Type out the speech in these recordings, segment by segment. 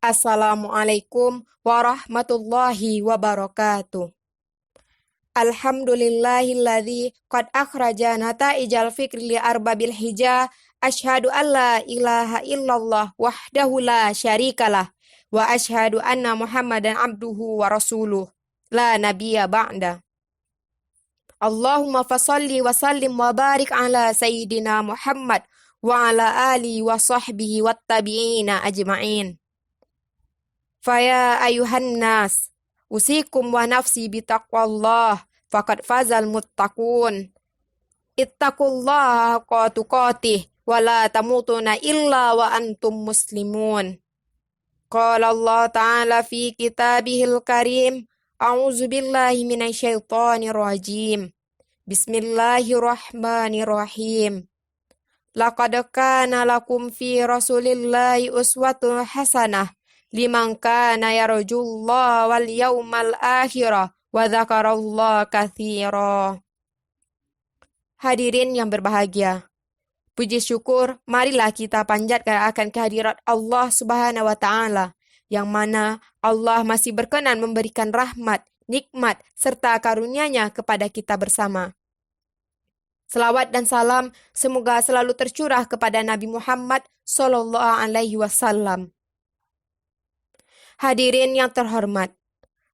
Assalamualaikum warahmatullahi wabarakatuh. Alhamdulillahilladzi qad akhraja nata'ijal fikri li arbabil hijah. Asyhadu an la ilaha illallah wahdahu la syarikalah. Wa asyhadu anna Muhammadan abduhu wa rasuluh. La nabiyya ba'da. Allahumma fasalli wa sallim wa barik ala sayyidina Muhammad wa ala alihi wa sahbihi wa tabi'ina ajma'in. Faya ayuhan nas, usikum wa nafsi bitaqwallah, faqad fazal muttaqun. Ittaqullaha haqqa tuqatih, wa la tamutuna illa wa antum muslimun. Qala Allah Ta'ala fi kitabihil karim, a'udzu billahi minasyaitonir rajim. Bismillahirrahmanirrahim. Laqad kana lakum fi Rasulillahi uswatun hasanah liman kana yarjullaha wal yaumal akhirah wa dzakarallaha katsira. Hadirin yang berbahagia, puji syukur marilah kita panjatkan akan kehadirat Allah Subhanahu wa taala, yang mana Allah masih berkenan memberikan rahmat, nikmat serta karunia-Nya kepada kita bersama. Selawat dan salam semoga selalu tercurah kepada Nabi Muhammad sallallahu alaihi wasallam. Hadirin yang terhormat,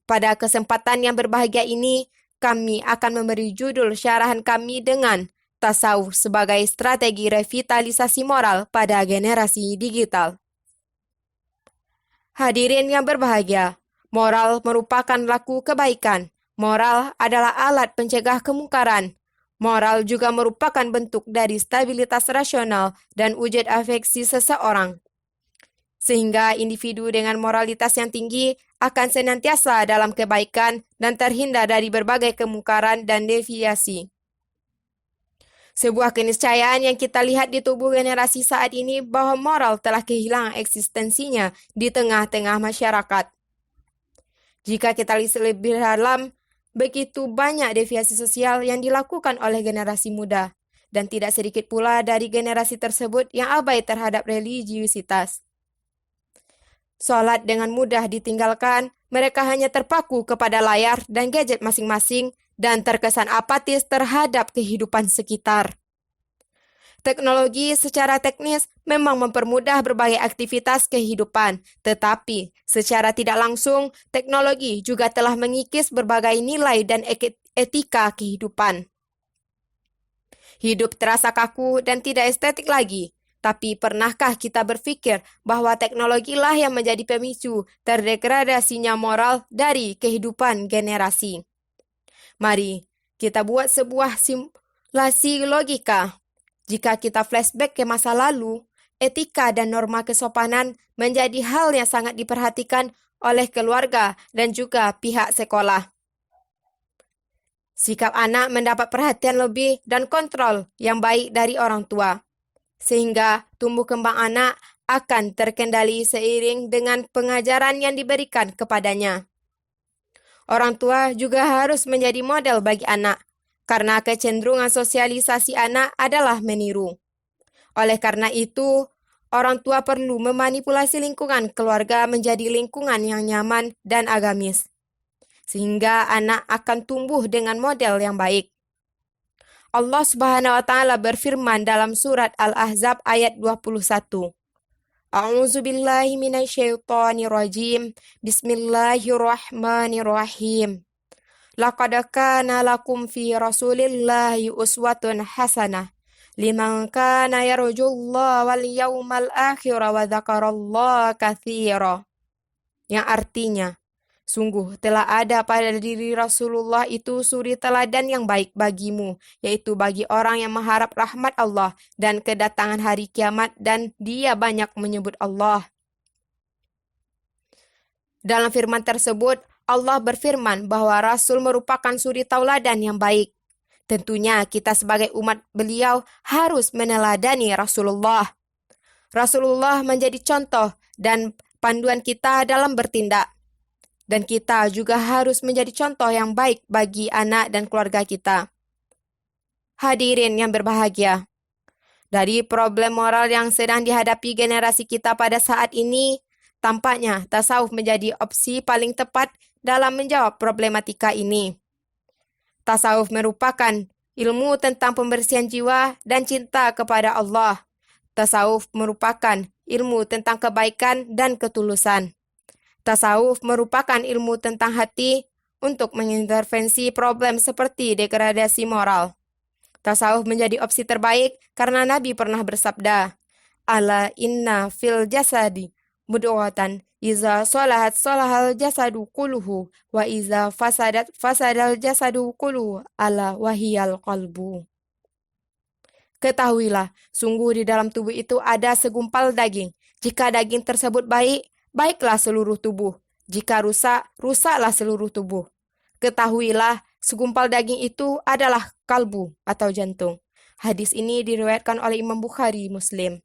pada kesempatan yang berbahagia ini, kami akan memberi judul syarahan kami dengan tasawuf sebagai strategi revitalisasi moral pada generasi digital. Hadirin yang berbahagia, moral merupakan laku kebaikan. Moral adalah alat pencegah kemungkaran. Moral juga merupakan bentuk dari stabilitas rasional dan wujud afeksi seseorang. Sehingga individu dengan moralitas yang tinggi akan senantiasa dalam kebaikan dan terhindar dari berbagai kemungkaran dan deviasi. Sebuah keniscayaan yang kita lihat di tubuh generasi saat ini bahwa moral telah kehilangan eksistensinya di tengah-tengah masyarakat. Jika kita lihat lebih dalam, begitu banyak deviasi sosial yang dilakukan oleh generasi muda, dan tidak sedikit pula dari generasi tersebut yang abai terhadap religiusitas. Sholat dengan mudah ditinggalkan, mereka hanya terpaku kepada layar dan gadget masing-masing dan terkesan apatis terhadap kehidupan sekitar. Teknologi secara teknis memang mempermudah berbagai aktivitas kehidupan, tetapi secara tidak langsung, teknologi juga telah mengikis berbagai nilai dan etika kehidupan. Hidup terasa kaku dan tidak estetik lagi. Tapi pernahkah kita berpikir bahwa teknologilah yang menjadi pemicu terdegradasinya moral dari kehidupan generasi? Mari kita buat sebuah simulasi logika. Jika kita flashback ke masa lalu, etika dan norma kesopanan menjadi hal yang sangat diperhatikan oleh keluarga dan juga pihak sekolah. Sikap anak mendapat perhatian lebih dan kontrol yang baik dari orang tua, sehingga tumbuh kembang anak akan terkendali seiring dengan pengajaran yang diberikan kepadanya. Orang tua juga harus menjadi model bagi anak, karena kecenderungan sosialisasi anak adalah meniru. Oleh karena itu, orang tua perlu memanipulasi lingkungan keluarga menjadi lingkungan yang nyaman dan agamis, sehingga anak akan tumbuh dengan model yang baik. Allah Subhanahu wa taala berfirman dalam surat Al-Ahzab ayat 21. A'udzu billahi minasyaitonir rajim. Bismillahirrahmanirrahim. Laqad kana lakum fi Rasulillahi uswatun hasanah liman kana yarjullaha wal yaumal akhir wa dzakarallaha katsira. Yang artinya, sungguh telah ada pada diri Rasulullah itu suri teladan yang baik bagimu, yaitu bagi orang yang mengharap rahmat Allah dan kedatangan hari kiamat, dan dia banyak menyebut Allah. Dalam firman tersebut, Allah berfirman bahwa Rasul merupakan suri tauladan yang baik. Tentunya kita sebagai umat beliau harus meneladani Rasulullah. Rasulullah menjadi contoh dan panduan kita dalam bertindak. Dan kita juga harus menjadi contoh yang baik bagi anak dan keluarga kita. Hadirin yang berbahagia, dari problem moral yang sedang dihadapi generasi kita pada saat ini, tampaknya tasawuf menjadi opsi paling tepat dalam menjawab problematika ini. Tasawuf merupakan ilmu tentang pembersihan jiwa dan cinta kepada Allah. Tasawuf merupakan ilmu tentang kebaikan dan ketulusan. Tasawuf merupakan ilmu tentang hati untuk mengintervensi problem seperti degradasi moral. Tasawuf menjadi opsi terbaik karena Nabi pernah bersabda, "Ala inna fil jasadi mudghatan, iza salahat salahal jasadu kulluhu, wa iza fasadat fasadal jasadu kulluhu, ala wahiyal qalbu." Ketahuilah, sungguh di dalam tubuh itu ada segumpal daging. Jika daging tersebut baik, baiklah seluruh tubuh. Jika rusak, rusaklah seluruh tubuh. Ketahuilah, segumpal daging itu adalah kalbu atau jantung. Hadis ini diriwayatkan oleh Imam Bukhari Muslim.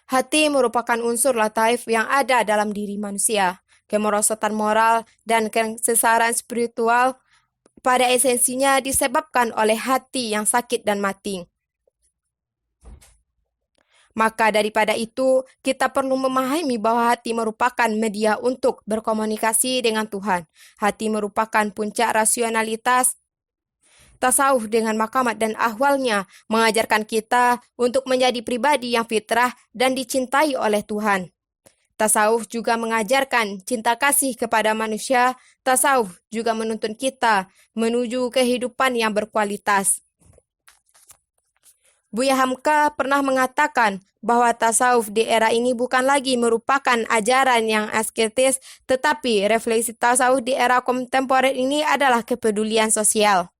Hati merupakan unsur lataif yang ada dalam diri manusia. Kemerosotan moral dan kesesaran spiritual pada esensinya disebabkan oleh hati yang sakit dan mati. Maka daripada itu, kita perlu memahami bahwa hati merupakan media untuk berkomunikasi dengan Tuhan. Hati merupakan puncak rasionalitas. Tasawuf dengan makamat dan ahwalnya mengajarkan kita untuk menjadi pribadi yang fitrah dan dicintai oleh Tuhan. Tasawuf juga mengajarkan cinta kasih kepada manusia. Tasawuf juga menuntun kita menuju kehidupan yang berkualitas. Buya Hamka pernah mengatakan bahwa tasawuf di era ini bukan lagi merupakan ajaran yang asketis, tetapi refleksi tasawuf di era kontemporer ini adalah kepedulian sosial.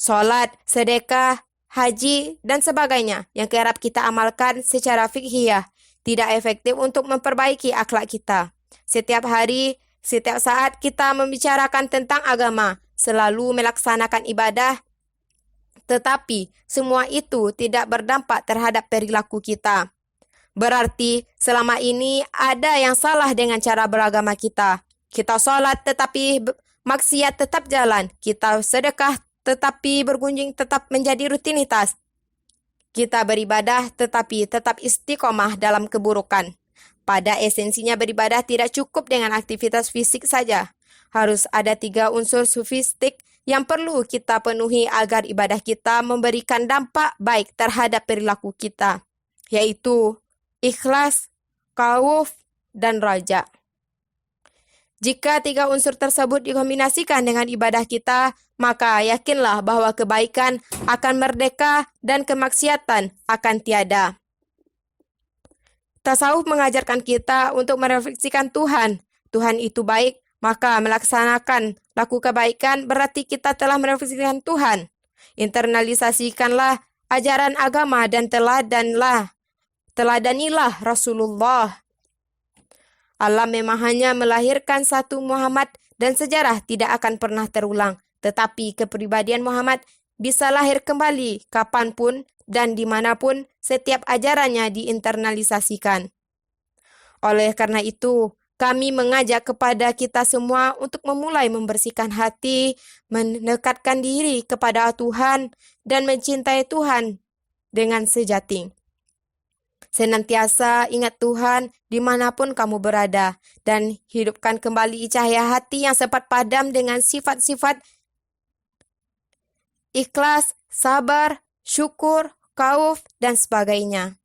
Sholat, sedekah, haji, dan sebagainya yang kerap kita amalkan secara fikhiyah tidak efektif untuk memperbaiki akhlak kita. Setiap hari, setiap saat kita membicarakan tentang agama, selalu melaksanakan ibadah, tetapi semua itu tidak berdampak terhadap perilaku kita. Berarti selama ini ada yang salah dengan cara beragama kita. Kita sholat tetapi maksiat tetap jalan. Kita sedekah tetapi bergunjing tetap menjadi rutinitas. Kita beribadah tetapi tetap istiqomah dalam keburukan. Pada esensinya beribadah tidak cukup dengan aktivitas fisik saja. Harus ada 3 unsur sofistik yang perlu kita penuhi agar ibadah kita memberikan dampak baik terhadap perilaku kita, yaitu ikhlas, khauf, dan raja. Jika 3 unsur tersebut dikombinasikan dengan ibadah kita, maka yakinlah bahwa kebaikan akan merdeka dan kemaksiatan akan tiada. Tasawuf mengajarkan kita untuk merefleksikan Tuhan. Tuhan itu baik, maka melaksanakan laku kebaikan berarti kita telah merefleksikan Tuhan. Internalisasikanlah ajaran agama dan teladanilah Rasulullah. Allah memang hanya melahirkan satu Muhammad dan sejarah tidak akan pernah terulang. Tetapi kepribadian Muhammad bisa lahir kembali kapanpun dan dimanapun setiap ajarannya diinternalisasikan. Oleh karena itu, kami mengajak kepada kita semua untuk memulai membersihkan hati, mendekatkan diri kepada Tuhan, dan mencintai Tuhan dengan sejati. Senantiasa ingat Tuhan dimanapun kamu berada dan hidupkan kembali cahaya hati yang sempat padam dengan sifat-sifat ikhlas, sabar, syukur, khauf, dan sebagainya.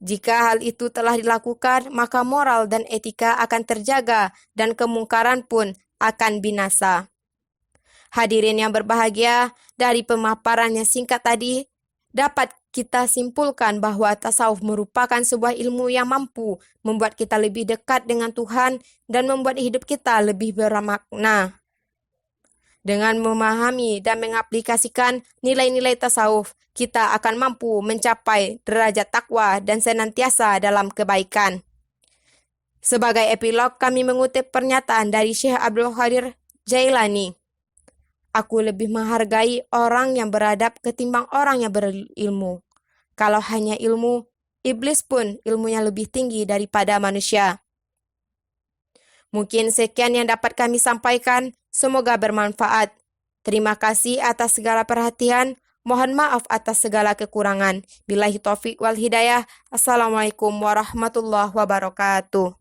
Jika hal itu telah dilakukan, maka moral dan etika akan terjaga dan kemungkaran pun akan binasa. Hadirin yang berbahagia, dari pemaparan yang singkat tadi, dapat kita simpulkan bahwa tasawuf merupakan sebuah ilmu yang mampu membuat kita lebih dekat dengan Tuhan dan membuat hidup kita lebih bermakna. Dengan memahami dan mengaplikasikan nilai-nilai tasawuf, kita akan mampu mencapai derajat takwa dan senantiasa dalam kebaikan. Sebagai epilog, kami mengutip pernyataan dari Syekh Abdul Qadir Jailani. Aku lebih menghargai orang yang beradab ketimbang orang yang berilmu. Kalau hanya ilmu, iblis pun ilmunya lebih tinggi daripada manusia. Mungkin sekian yang dapat kami sampaikan. Semoga bermanfaat. Terima kasih atas segala perhatian. Mohon maaf atas segala kekurangan. Billahi taufiq wal hidayah. Assalamualaikum warahmatullahi wabarakatuh.